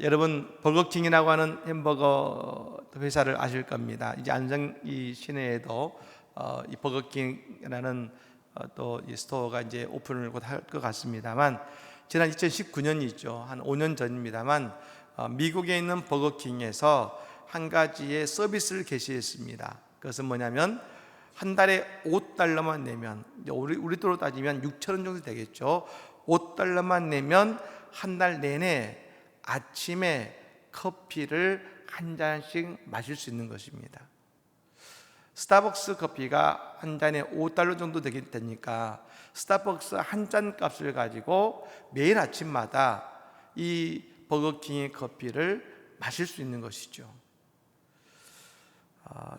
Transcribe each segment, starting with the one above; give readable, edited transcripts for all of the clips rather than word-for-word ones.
여러분 버거킹이라고 하는 햄버거 회사를 아실 겁니다. 이제 안성 시내에도 이 버거킹이라는 또 이 스토어가 이제 오픈을 곧 할 것 같습니다만, 지난 2019년이죠. 한 5년 전입니다만 미국에 있는 버거킹에서 한 가지의 서비스를 개시했습니다. 그것은 뭐냐면 한 달에 $5만 내면, 우리 돈으로 따지면 6,000원 정도 되겠죠. $5만 내면 한 달 내내 아침에 커피를 한 잔씩 마실 수 있는 것입니다. 스타벅스 커피가 한 잔에 $5 정도 되니까 스타벅스 한 잔 값을 가지고 매일 아침마다 이 버거킹의 커피를 마실 수 있는 것이죠.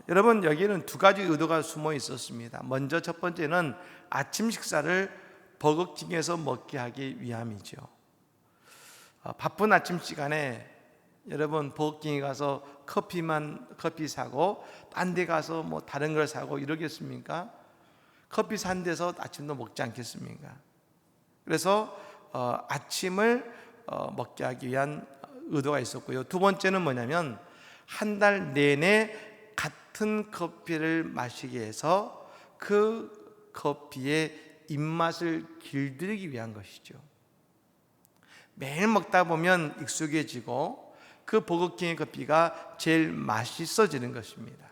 여러분, 여기에는 두 가지 의도가 숨어 있었습니다. 먼저 첫 번째는 아침 식사를 버거킹에서 먹게 하기 위함이죠. 바쁜 아침 시간에 여러분 버거킹에 가서 커피 사고 딴 데 가서 뭐 다른 걸 사고 이러겠습니까? 커피 산 데서 아침도 먹지 않겠습니까? 그래서 아침을 먹게 하기 위한 의도가 있었고요. 두 번째는 뭐냐면 한 달 내내 같은 커피를 마시게 해서 그 커피의 입맛을 길들이기 위한 것이죠. 매일 먹다 보면 익숙해지고 그 버거킹의 커피가 제일 맛있어지는 것입니다.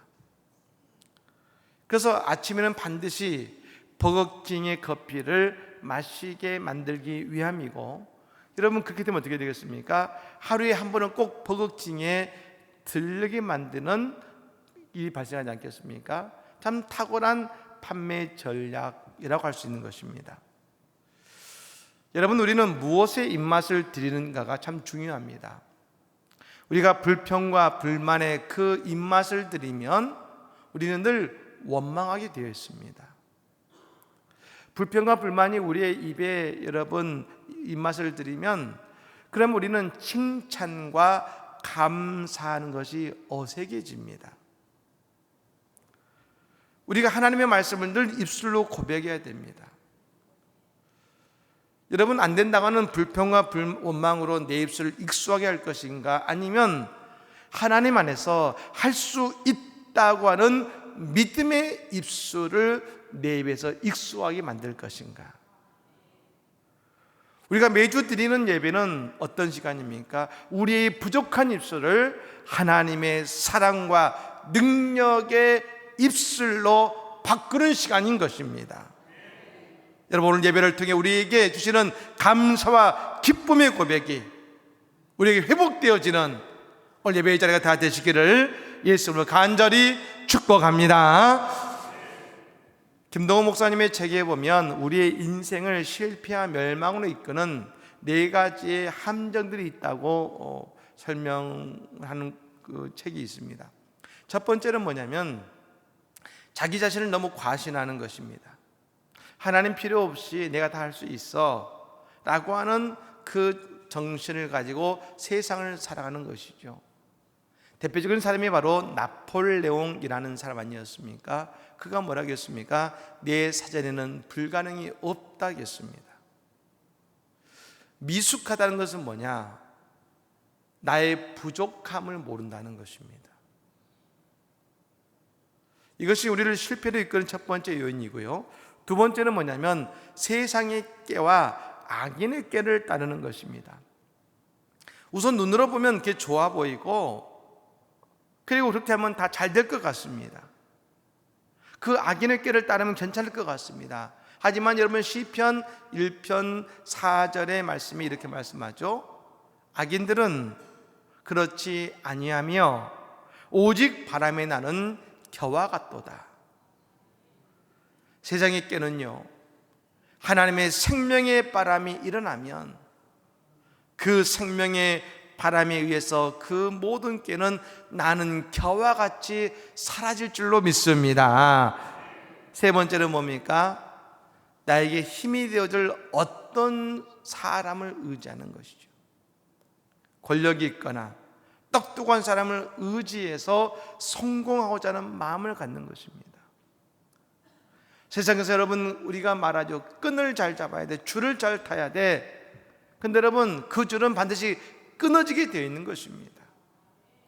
그래서 아침에는 반드시 버거킹의 커피를 마시게 만들기 위함이고, 여러분 그렇게 되면 어떻게 되겠습니까? 하루에 한 번은 꼭 버거킹에 들르게 만드는 일이 발생하지 않겠습니까? 참 탁월한 판매 전략이라고 할 수 있는 것입니다. 여러분, 우리는 무엇에 입맛을 들이는가가 참 중요합니다. 우리가 불평과 불만에 그 입맛을 들이면 우리는 늘 원망하게 되어 있습니다. 불평과 불만이 우리의 입에 여러분 입맛을 들이면, 그럼 우리는 칭찬과 감사하는 것이 어색해집니다. 우리가 하나님의 말씀을 늘 입술로 고백해야 됩니다. 여러분, 안 된다고 하는 불평과 원망으로 내 입술을 익수하게 할 것인가, 아니면 하나님 안에서 할 수 있다고 하는 믿음의 입술을 내 입에서 익수하게 만들 것인가? 우리가 매주 드리는 예배는 어떤 시간입니까? 우리의 부족한 입술을 하나님의 사랑과 능력의 입술로 바꾸는 시간인 것입니다. 여러분, 오늘 예배를 통해 우리에게 주시는 감사와 기쁨의 고백이 우리에게 회복되어지는 오늘 예배의 자리가 다 되시기를 예수님으로 간절히 축복합니다. 김동호 목사님의 책에 보면 우리의 인생을 실패와 멸망으로 이끄는 4가지의 함정들이 있다고 설명하는 그 책이 있습니다. 첫 번째는 뭐냐면 자기 자신을 너무 과신하는 것입니다. 하나님 필요 없이 내가 다 할 수 있어 라고 하는 그 정신을 가지고 세상을 살아가는 것이죠. 대표적인 사람이 바로 나폴레옹이라는 사람 아니었습니까? 그가 뭐라고 했습니까? 내 사전에는 불가능이 없다고 했습니다. 미숙하다는 것은 뭐냐? 나의 부족함을 모른다는 것입니다. 이것이 우리를 실패로 이끄는 첫 번째 요인이고요. 두 번째는 뭐냐면 세상의 꾀와 악인의 꾀를 따르는 것입니다. 우선 눈으로 보면 그게 좋아 보이고, 그리고 그렇게 하면 다 잘 될 것 같습니다. 그 악인의 꾀를 따르면 괜찮을 것 같습니다. 하지만 여러분, 시편 1편 4절의 말씀이 이렇게 말씀하죠. 악인들은 그렇지 아니하며 오직 바람에 나는 겨와 같도다. 세상의 꾀는요, 하나님의 생명의 바람이 일어나면 그 생명의 바람에 의해서 그 모든 꾀는 나는 겨와 같이 사라질 줄로 믿습니다. 세 번째는 뭡니까? 나에게 힘이 되어줄 어떤 사람을 의지하는 것이죠. 권력이 있거나 똑똑한 사람을 의지해서 성공하고자 하는 마음을 갖는 것입니다. 세상에서 여러분, 우리가 말하죠. 끈을 잘 잡아야 돼. 줄을 잘 타야 돼. 근데 여러분, 그 줄은 반드시 끊어지게 되어 있는 것입니다.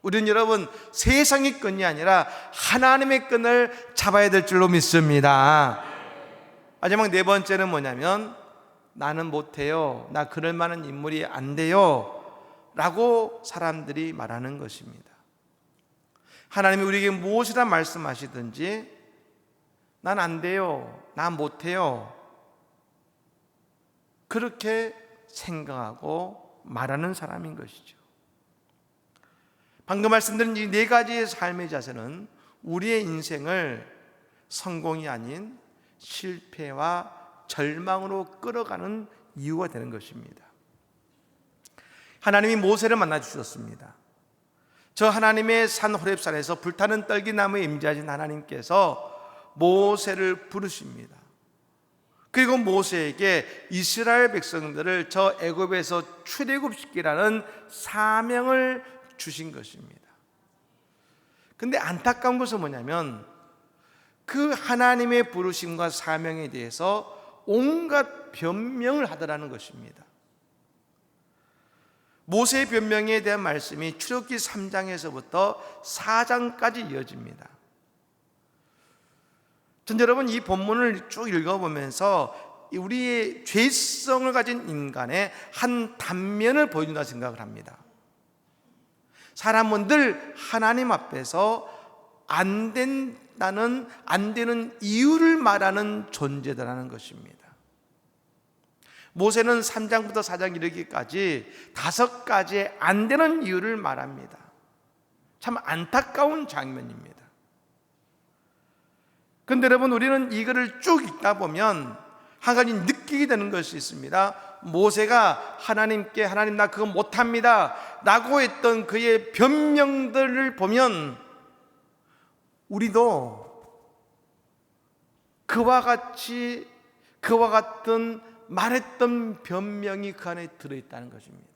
우리는 여러분 세상의 끈이 아니라 하나님의 끈을 잡아야 될 줄로 믿습니다. 마지막 네 번째는 뭐냐면 나는 못해요, 나 그럴 만한 인물이 안 돼요 라고 사람들이 말하는 것입니다. 하나님이 우리에게 무엇이라 말씀하시든지 난 안 돼요, 난 못해요, 그렇게 생각하고 말하는 사람인 것이죠. 방금 말씀드린 이 네 가지의 삶의 자세는 우리의 인생을 성공이 아닌 실패와 절망으로 끌어가는 이유가 되는 것입니다. 하나님이 모세를 만나 주셨습니다. 저 하나님의 산 호렙산에서 불타는 떨기나무에 임재하신 하나님께서 모세를 부르십니다. 그리고 모세에게 이스라엘 백성들을 저 애굽에서 출애굽시키라는 사명을 주신 것입니다. 근데 안타까운 것은 뭐냐면 그 하나님의 부르심과 사명에 대해서 온갖 변명을 하더라는 것입니다. 모세의 변명에 대한 말씀이 출애굽기 3장에서부터 4장까지 이어집니다. 전 여러분 이 본문을 쭉 읽어보면서 우리의 죄성을 가진 인간의 한 단면을 보여준다 생각을 합니다. 사람은 늘 하나님 앞에서 안 된다는, 안 되는 이유를 말하는 존재다라는 것입니다. 모세는 3장부터 4장 이르기까지 5가지의 안 되는 이유를 말합니다. 참 안타까운 장면입니다. 그런데 여러분 우리는 이거를 쭉 읽다 보면 한 가지 느끼게 되는 것이 있습니다. 모세가 하나님께 하나님 나 그거 못합니다 라고 했던 그의 변명들을 보면 우리도 그와 같은 말했던 변명이 그 안에 들어있다는 것입니다.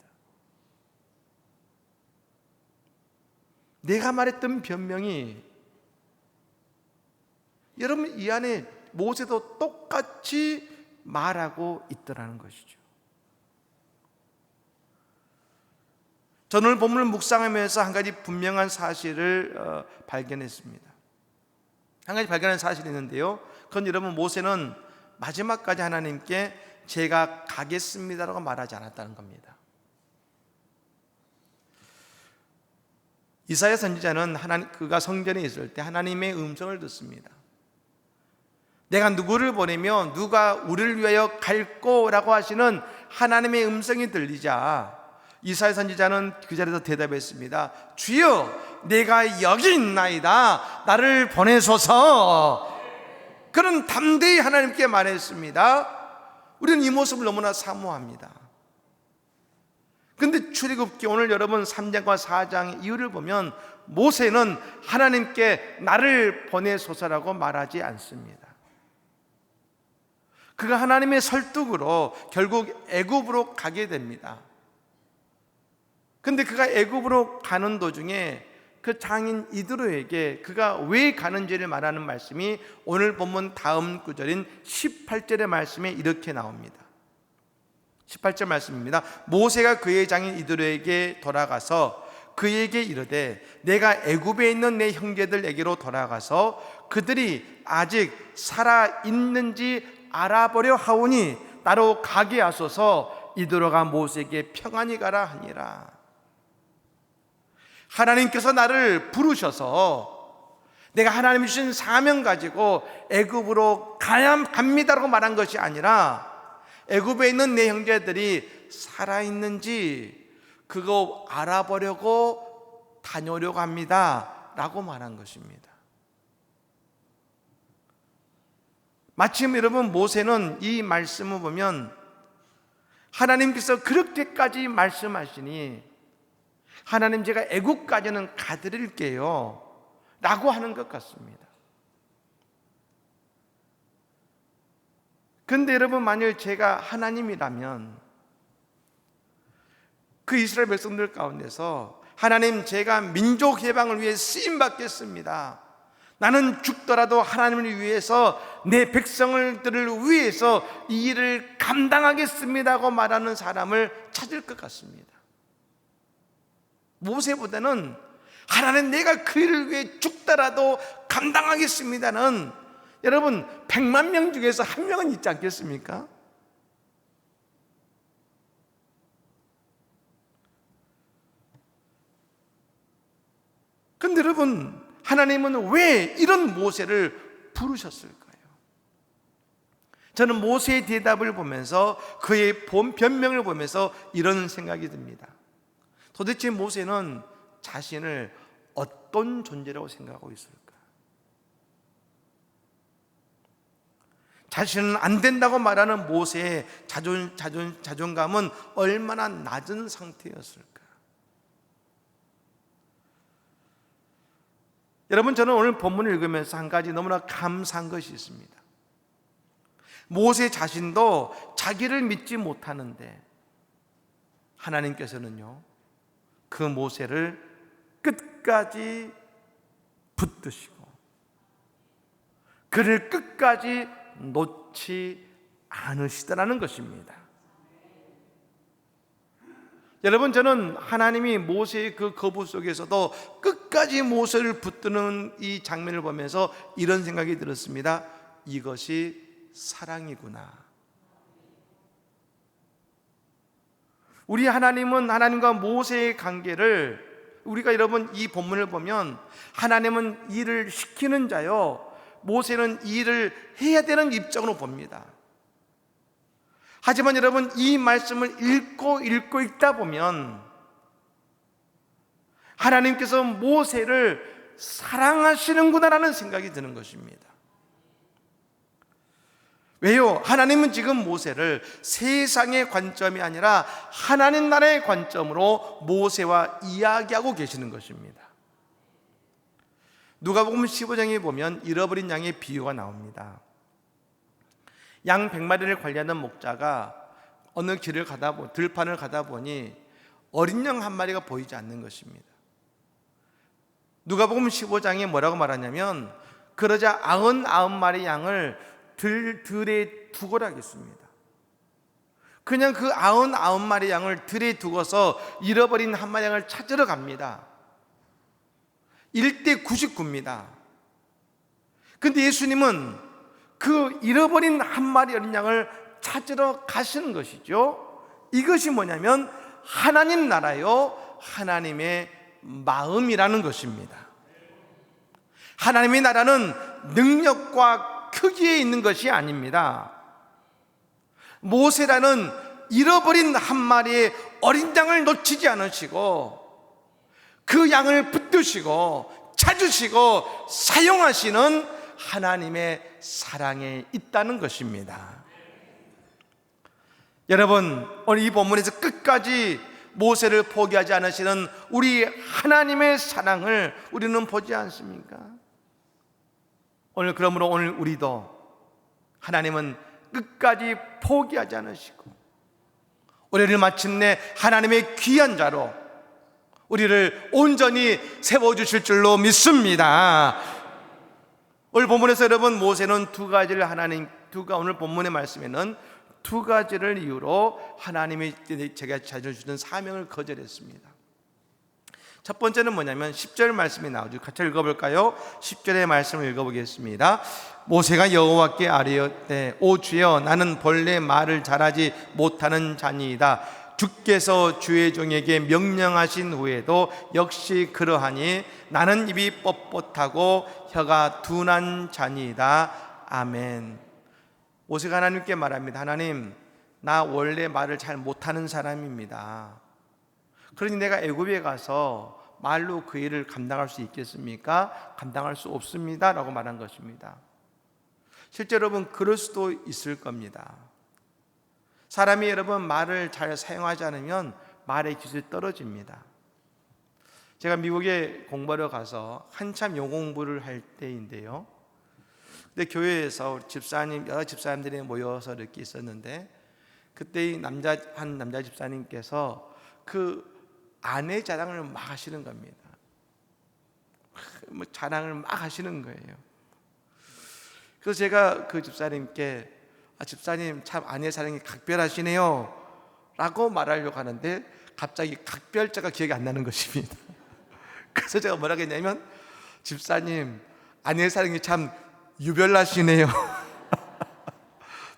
내가 말했던 변명이 여러분 이 안에 모세도 똑같이 말하고 있더라는 것이죠. 저는 오늘 본문을 묵상하면서 한 가지 분명한 사실을 발견했습니다. 한 가지 발견한 사실이 있는데요, 그건 여러분 모세는 마지막까지 하나님께 제가 가겠습니다라고 말하지 않았다는 겁니다. 이사야 선지자는 그가 성전에 있을 때 하나님의 음성을 듣습니다. 내가 누구를 보내며 누가 우리를 위하여 갈꼬라고 하시는 하나님의 음성이 들리자 이사야 선지자는 그 자리에서 대답했습니다. 주여 내가 여기 있나이다, 나를 보내소서. 그는 담대히 하나님께 말했습니다. 우리는 이 모습을 너무나 사모합니다. 그런데 출애굽기 오늘 여러분 3장과 4장의 이유를 보면 모세는 하나님께 나를 보내소서라고 말하지 않습니다. 그가 하나님의 설득으로 결국 애굽으로 가게 됩니다. 그런데 그가 애굽으로 가는 도중에 그 장인 이드로에게 그가 왜 가는지를 말하는 말씀이 오늘 본문 다음 구절인 18절의 말씀에 이렇게 나옵니다. 18절 말씀입니다. 모세가 그의 장인 이드로에게 돌아가서 그에게 이르되 내가 애굽에 있는 내 형제들에게로 돌아가서 그들이 아직 살아있는지 알아보려 하오니 나로 가게 하소서. 이드로가 모세에게 평안히 가라 하니라. 하나님께서 나를 부르셔서 내가 하나님이 주신 사명 가지고 애굽으로 갑니다라고 말한 것이 아니라 애굽에 있는 내 형제들이 살아있는지 그거 알아보려고 다녀오려고 합니다 라고 말한 것입니다. 마침 여러분 모세는 이 말씀을 보면 하나님께서 그렇게까지 말씀하시니 하나님 제가 애국까지는 가드릴게요 라고 하는 것 같습니다. 그런데 여러분 만일 제가 하나님이라면 그 이스라엘 백성들 가운데서 하나님 제가 민족 해방을 위해 쓰임받겠습니다, 나는 죽더라도 하나님을 위해서 내 백성들을 위해서 이 일을 감당하겠습니다 하고 말하는 사람을 찾을 것 같습니다. 모세보다는 하나님 내가 그 일을 위해 죽더라도 감당하겠습니다는, 여러분 100만 명 중에서 한 명은 있지 않겠습니까? 근데 여러분, 하나님은 왜 이런 모세를 부르셨을까요? 저는 모세의 대답을 보면서, 그의 변명을 보면서 이런 생각이 듭니다. 도대체 모세는 자신을 어떤 존재라고 생각하고 있을까? 자신은 안 된다고 말하는 모세의 자존감은 얼마나 낮은 상태였을까? 여러분, 저는 오늘 본문을 읽으면서 한 가지 너무나 감사한 것이 있습니다. 모세 자신도 자기를 믿지 못하는데 하나님께서는요, 그 모세를 끝까지 붙드시고 그를 끝까지 놓지 않으시더라는 것입니다. 여러분, 저는 하나님이 모세의 그 거부 속에서도 끝까지 모세를 붙드는 이 장면을 보면서 이런 생각이 들었습니다. 이것이 사랑이구나. 우리 하나님은, 하나님과 모세의 관계를, 우리가 여러분 이 본문을 보면 하나님은 일을 시키는 자요, 모세는 이 일을 해야 되는 입장으로 봅니다. 하지만 여러분, 이 말씀을 읽고 읽다 보면 하나님께서 모세를 사랑하시는구나라는 생각이 드는 것입니다. 왜요? 하나님은 지금 모세를 세상의 관점이 아니라 하나님 나라의 관점으로 모세와 이야기하고 계시는 것입니다. 누가복음 15장에 보면 잃어버린 양의 비유가 나옵니다. 양 100마리를 관리하는 목자가 어느 길을 들판을 가다 보니 어린 양 한 마리가 보이지 않는 것입니다. 누가복음 15장에 뭐라고 말하냐면, 그러자 99마리 양을 들에 두고라 하겠습니다. 그냥 그 99마리 양을 들에 두고서 잃어버린 한 마리 양을 찾으러 갑니다. 1대 99입니다. 근데 예수님은 그 잃어버린 한 마리 어린 양을 찾으러 가시는 것이죠. 이것이 뭐냐면 하나님 나라요, 하나님의 마음이라는 것입니다. 하나님의 나라는 능력과 크기에 있는 것이 아닙니다. 모세라는 잃어버린 한 마리의 어린 양을 놓치지 않으시고 그 양을 붙드시고 찾으시고 사용하시는 하나님의 사랑에 있다는 것입니다. 여러분, 오늘 이 본문에서 끝까지 모세를 포기하지 않으시는 우리 하나님의 사랑을 우리는 보지 않습니까? 그러므로 오늘 우리도 하나님은 끝까지 포기하지 않으시고 우리를 마침내 하나님의 귀한 자로 우리를 온전히 세워주실 줄로 믿습니다. 오늘 본문에서 여러분, 모세는 오늘 본문의 말씀에는 두 가지를 이유로 하나님이 제가 주신 사명을 거절했습니다. 첫 번째는 뭐냐면 10절 말씀이 나오죠. 같이 읽어볼까요? 10절의 말씀을 읽어보겠습니다. 모세가 여호와께 아뢰었되, 오 주여, 나는 본래 말을 잘하지 못하는 자니이다. 주께서 주의 종에게 명령하신 후에도 역시 그러하니 나는 입이 뻣뻣하고 혀가 둔한 자니이다. 아멘. 모세가 하나님께 말합니다. 하나님, 나 원래 말을 잘 못하는 사람입니다. 그러니 내가 애굽에 가서 말로 그 일을 감당할 수 있겠습니까? 감당할 수 없습니다 라고 말한 것입니다. 실제 여러분, 그럴 수도 있을 겁니다. 사람이 여러분 말을 잘 사용하지 않으면 말의 기술이 떨어집니다. 제가 미국에 공부하러 가서 한참 영어 공부를 할 때인데요, 근데 교회에서 여러 집사님들이 모여서 이렇게 있었는데, 그때 한 남자 집사님께서 그 아내 자랑을 막 하시는 겁니다. 자랑을 막 하시는 거예요. 그래서 제가 그 집사님께, 집사님 참 아내 사랑이 각별하시네요 라고 말하려고 하는데, 갑자기 각별자가 기억이 안 나는 것입니다. 그래서 제가 뭐라고 했냐면, 집사님, 아내 사랑이 참 유별나시네요.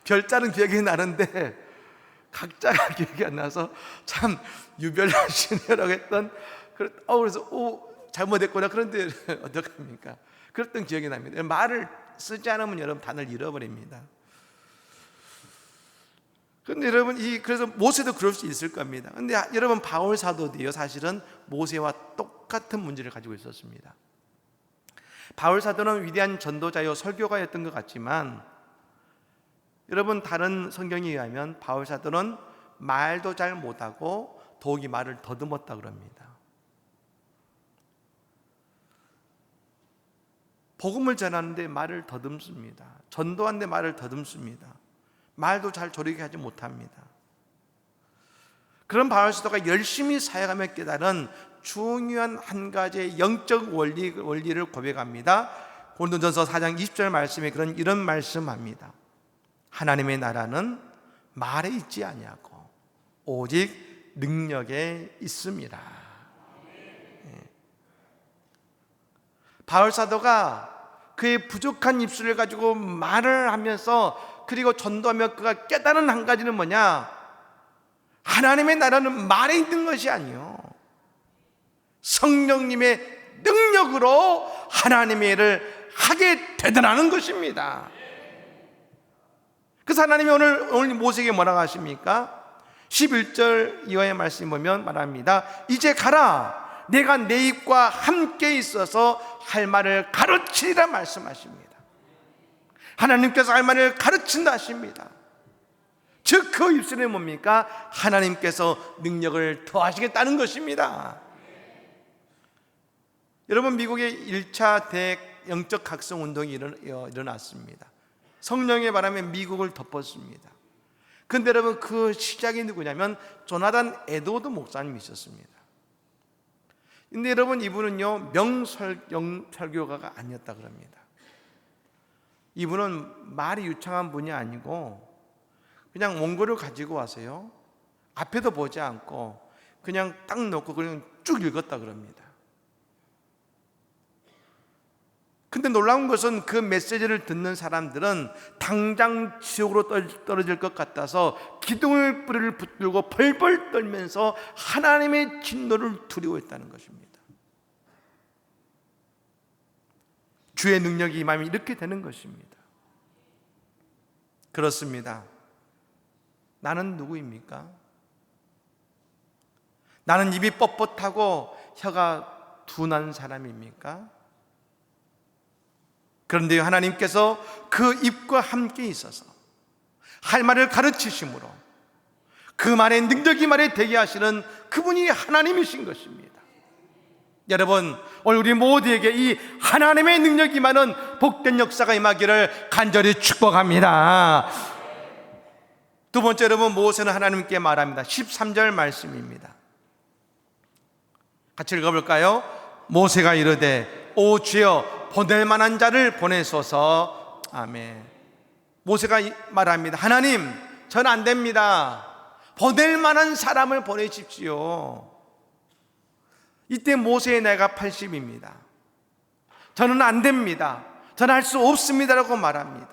별자는 기억이 나는데 각자가 기억이 안 나서 참 유별나시네요라고 했던, 그래서 잘못했구나. 그런데 어떡합니까? 그랬던 기억이 납니다. 말을 쓰지 않으면 여러분 단어를 잃어버립니다. 그런데 여러분, 그래서 모세도 그럴 수 있을 겁니다. 그런데 여러분, 바울 사도도요, 사실은 모세와 똑같은 문제를 가지고 있었습니다. 바울 사도는 위대한 전도자요 설교가였던 것 같지만, 여러분, 다른 성경에 의하면 바울 사도는 말도 잘 못하고 더욱이 말을 더듬었다 그럽니다. 복음을 전하는데 말을 더듬습니다. 전도하는데 말을 더듬습니다. 말도 잘 조리게 하지 못합니다. 그런 바울 사도가 열심히 사역하며 깨달은 중요한 한 가지의 영적 원리를 고백합니다. 고린도전서 4장 20절 말씀에 이런 말씀합니다. 하나님의 나라는 말에 있지 아니하고 오직 능력에 있습니다. 바울 사도가 그의 부족한 입술을 가지고 말을 하면서, 그리고 전도하며 그가 깨달은 한 가지는 뭐냐? 하나님의 나라는 말에 있는 것이 아니요, 성령님의 능력으로 하나님의 일을 하게 되더라는 것입니다. 그래서 하나님이 오늘 모세에게 뭐라고 하십니까? 11절 이하의 말씀 보면 말합니다. 이제 가라, 내가 내 입과 함께 있어서 할 말을 가르치리라 말씀하십니다. 하나님께서 할 말을 가르친다 하십니다. 즉 그 입술에 뭡니까? 하나님께서 능력을 더하시겠다는 것입니다. 여러분, 미국의 1차 대영적 각성 운동이 일어났습니다. 성령의 바람에 미국을 덮었습니다. 그런데 여러분, 그 시작이 누구냐면 조나단 에드워드 목사님이 있었습니다. 근데 여러분, 이분은요 명설교가가 아니었다 그럽니다. 이분은 말이 유창한 분이 아니고 그냥 원고를 가지고 와서요, 앞에도 보지 않고 그냥 딱 놓고 그냥 쭉 읽었다 그럽니다. 근데 놀라운 것은 그 메시지를 듣는 사람들은 당장 지옥으로 떨어질 것 같아서 기둥을 뿌리를 붙들고 벌벌 떨면서 하나님의 진노를 두려워했다는 것입니다. 주의 능력이 임하면 이렇게 되는 것입니다. 그렇습니다. 나는 누구입니까? 나는 입이 뻣뻣하고 혀가 둔한 사람입니까? 그런데 하나님께서 그 입과 함께 있어서 할 말을 가르치심으로 그 말의 능력이 말에 되게 하시는 그분이 하나님이신 것입니다. 여러분, 오늘 우리 모두에게 이 하나님의 능력이 많은 복된 역사가 임하기를 간절히 축복합니다. 두 번째, 여러분, 모세는 하나님께 말합니다. 13절 말씀입니다. 같이 읽어볼까요? 모세가 이르되 오 주여 보낼 만한 자를 보내소서. 아멘. 모세가 말합니다. 하나님, 전 안 됩니다. 보낼 만한 사람을 보내십시오. 이때 모세의 나이가 80입니다. 저는 안 됩니다. 저는 할 수 없습니다라고 말합니다.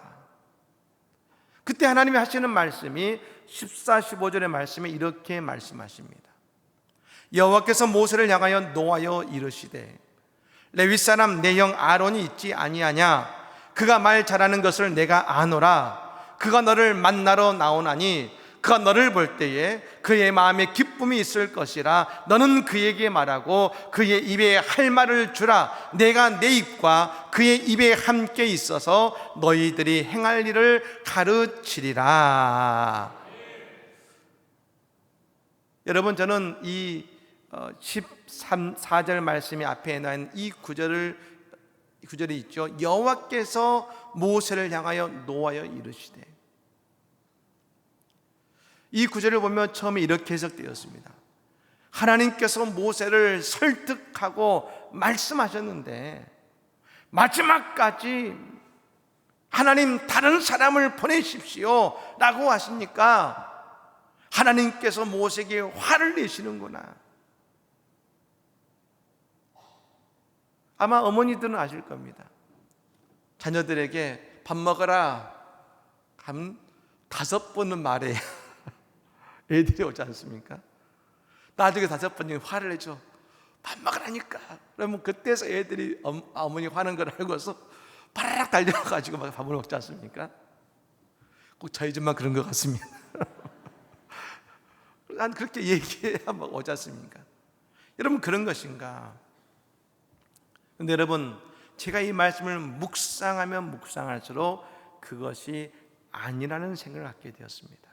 그때 하나님이 하시는 말씀이 14, 15절의 말씀에 이렇게 말씀하십니다. 여호와께서 모세를 향하여 노하여 이르시되 레위 사람 내 형 아론이 있지 아니하냐? 그가 말 잘하는 것을 내가 아노라. 그가 너를 만나러 나오나니 그가 너를 볼 때에 그의 마음에 기쁨이 있을 것이라. 너는 그에게 말하고 그의 입에 할 말을 주라. 내가 내 입과 그의 입에 함께 있어서 너희들이 행할 일을 가르치리라. 여러분, 저는 이 14절 말씀이 앞에 나온 이 구절이 있죠. 여호와께서 모세를 향하여 노하여 이르시되, 이 구절을 보면 처음에 이렇게 해석되었습니다. 하나님께서 모세를 설득하고 말씀하셨는데 마지막까지 하나님 다른 사람을 보내십시오 라고 하시니까 하나님께서 모세에게 화를 내시는구나. 아마 어머니들은 아실 겁니다. 자녀들에게 밥 먹어라 하면 5번은 말해야 애들이 오지 않습니까? 나중에 5번째 화를 내죠. 밥 먹으라니까. 그러면 그때서 애들이 어머니 화는 걸 알고서 바라락 달려가지고 막 밥을 먹지 않습니까? 꼭 저희 집만 그런 것 같습니다. 난 그렇게 얘기해야 막 오지 않습니까? 여러분, 그런 것인가? 근데 여러분, 제가 이 말씀을 묵상하면 묵상할수록 그것이 아니라는 생각을 갖게 되었습니다.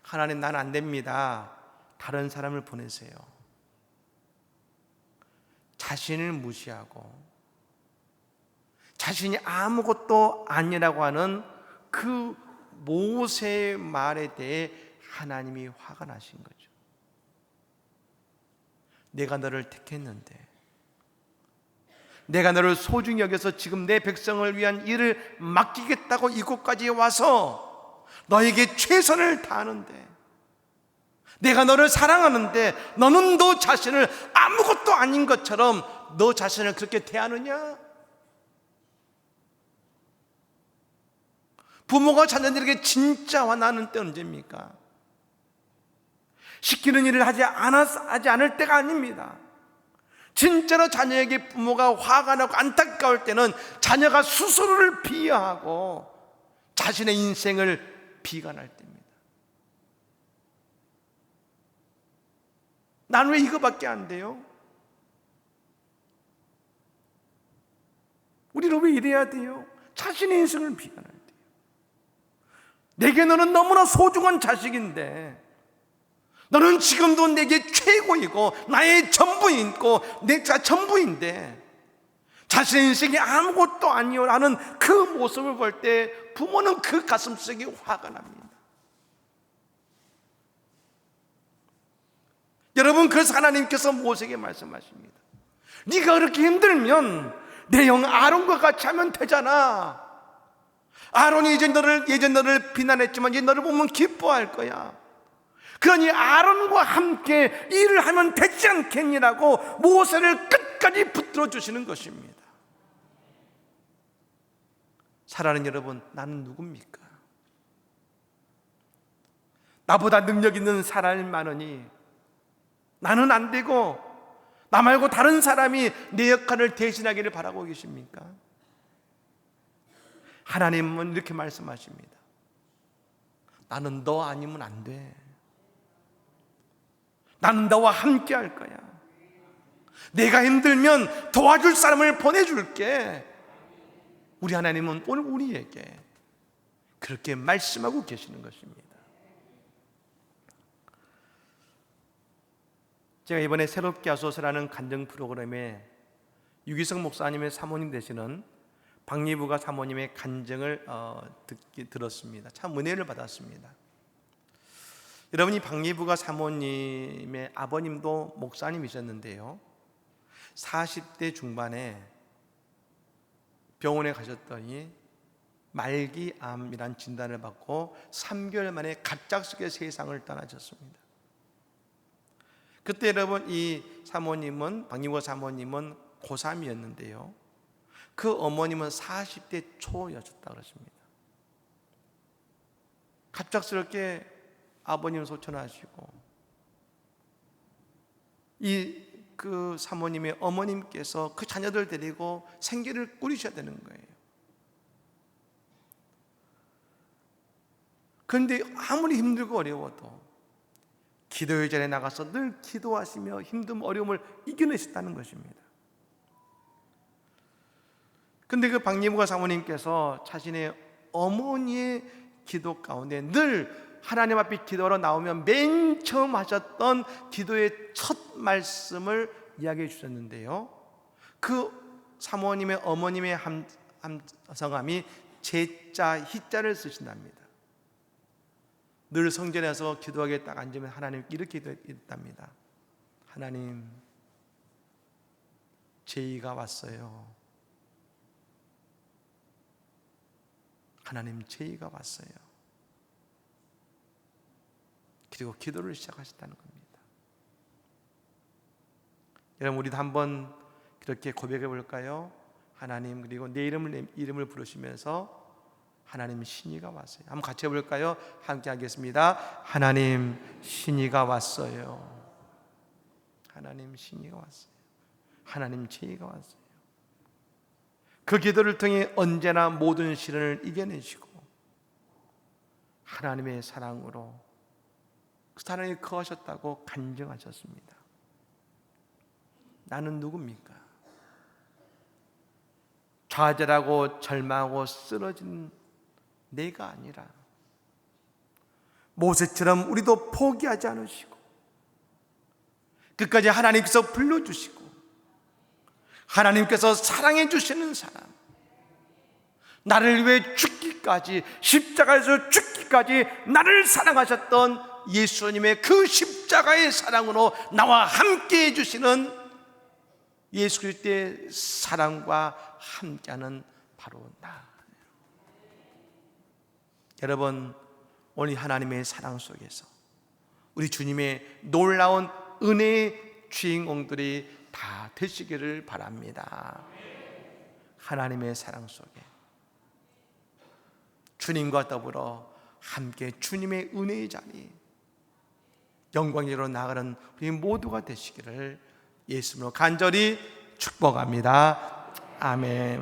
하나님, 난 안 됩니다. 다른 사람을 보내세요. 자신을 무시하고 자신이 아무것도 아니라고 하는 그 모세의 말에 대해 하나님이 화가 나신 거죠. 내가 너를 택했는데, 내가 너를 소중히 여겨서 지금 내 백성을 위한 일을 맡기겠다고 이곳까지 와서 너에게 최선을 다하는데, 내가 너를 사랑하는데 너는 너 자신을 아무것도 아닌 것처럼 너 자신을 그렇게 대하느냐? 부모가 자녀들에게 진짜 화나는 때 언제입니까? 시키는 일을 하지 않을 때가 아닙니다. 진짜로 자녀에게 부모가 화가 나고 안타까울 때는 자녀가 스스로를 비하하고 자신의 인생을 비관할 때입니다. 난 왜 이거밖에 안 돼요? 우리는 왜 이래야 돼요? 자신의 인생을 비관할 때요. 내게 너는 너무나 소중한 자식인데, 너는 지금도 내게 최고이고 나의 전부이고 내가 전부인데 자신의 인생이 아무것도 아니오라는 그 모습을 볼 때 부모는 그 가슴속에 화가 납니다. 여러분, 그래서 하나님께서 모세에게 말씀하십니다. 네가 그렇게 힘들면 내 형 아론과 같이 하면 되잖아. 아론이 예전 너를 비난했지만 이제 너를 보면 기뻐할 거야. 그러니 아론과 함께 일을 하면 되지 않겠니라고 모세를 끝까지 붙들어 주시는 것입니다. 사랑하는 여러분, 나는 누굽니까? 나보다 능력 있는 사람이 많으니 나는 안 되고 나 말고 다른 사람이 내 역할을 대신하기를 바라고 계십니까? 하나님은 이렇게 말씀하십니다. 나는 너 아니면 안 돼. 나는 너와 함께 할 거야. 내가 힘들면 도와줄 사람을 보내줄게. 우리 하나님은 오늘 우리에게 그렇게 말씀하고 계시는 것입니다. 제가 이번에 새롭게 하소서라는 간증 프로그램에 유기성 목사님의 사모님 되시는 박리부가 사모님의 간증을 들었습니다. 참 은혜를 받았습니다. 여러분이 박리부가 사모님의 아버님도 목사님이셨는데요, 40대 중반에 병원에 가셨더니 말기암이란 진단을 받고 3개월 만에 갑작스럽게 세상을 떠나셨습니다. 그때 여러분, 이 사모님은, 박리부가 사모님은 고3이었는데요 그 어머님은 40대 초였었다 그러십니다. 갑작스럽게 아버님 소천하시고 그 사모님의 어머님께서 그 자녀들 데리고 생계를 꾸리셔야 되는 거예요. 그런데 아무리 힘들고 어려워도 기도회 전에 나가서 늘 기도하시며 힘든 어려움을 이겨내셨다는 것입니다. 그런데 그 박리부가 사모님께서 자신의 어머니의 기도 가운데 늘 하나님 앞에 기도하러 나오면 맨 처음 하셨던 기도의 첫 말씀을 이야기해 주셨는데요, 그 사모님의 어머님의 성함이 제자 희자를 쓰신답니다. 늘 성전에서 기도하게 딱 앉으면 하나님 이렇게 기도했답니다. 하나님, 제의가 왔어요. 하나님, 제의가 왔어요. 그리고 기도를 시작하셨다는 겁니다. 여러분, 우리도 한번 그렇게 고백해 볼까요? 하나님, 그리고 내 이름을 부르시면서 하나님, 신이가 왔어요. 한번 같이 해볼까요? 함께 하겠습니다. 하나님, 신이가 왔어요. 하나님, 신이가 왔어요. 하나님, 죄가 왔어요. 그 기도를 통해 언제나 모든 시련을 이겨내시고 하나님의 사랑으로 그 사랑이 커하셨다고 간증하셨습니다. 나는 누굽니까? 좌절하고 절망하고 쓰러진 내가 아니라 모세처럼 우리도 포기하지 않으시고 끝까지 하나님께서 불러주시고 하나님께서 사랑해 주시는 사람, 나를 위해 죽기까지, 십자가에서 죽기까지 나를 사랑하셨던 예수님의 그 십자가의 사랑으로 나와 함께 해주시는 예수 그리스도의 사랑과 함께하는 바로 나. 여러분, 오늘 하나님의 사랑 속에서 우리 주님의 놀라운 은혜의 주인공들이 다 되시기를 바랍니다. 하나님의 사랑 속에 주님과 더불어 함께 주님의 은혜의 자리, 영광으로 나아가는 우리 모두가 되시기를 예수님으로 간절히 축복합니다. 아멘.